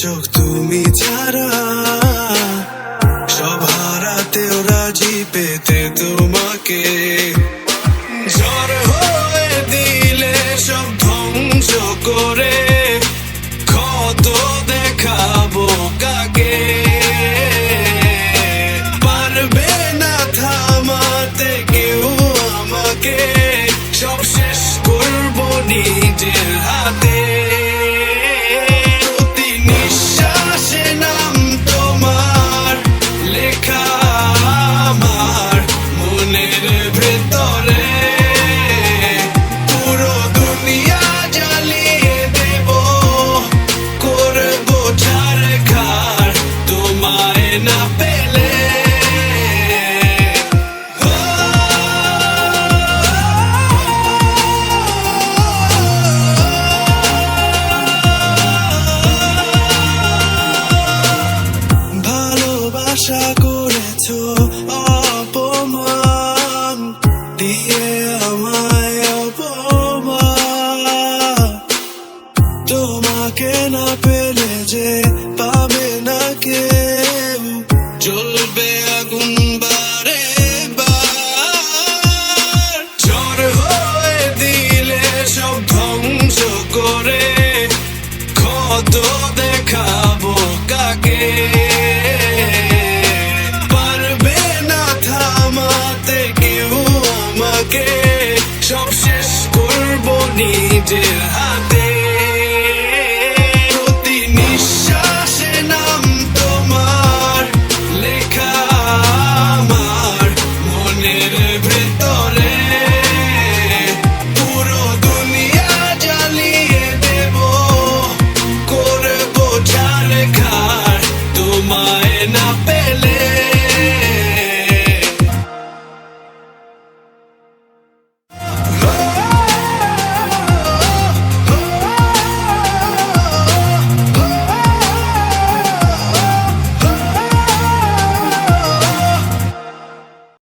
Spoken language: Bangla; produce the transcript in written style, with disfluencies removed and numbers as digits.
চোখ তুমি ছাড়া সব হারাতেও রাজি পেতে তোমাকে ঝড় হয়ে দিলে সব ধ্বংস করে ক্ষত দেখাবো কাকে পারবে না থামাতে কেউ আমাকে সব শেষ করবো নিজের হাতে প্রতি নিঃশ্বাসে নাম তোমার লেখা আমার মনের ভেতরে পুরো দুনিয়া জ্বালিয়ে দেব করবো ছারখার তোমায় না পেলে ভালোবাসা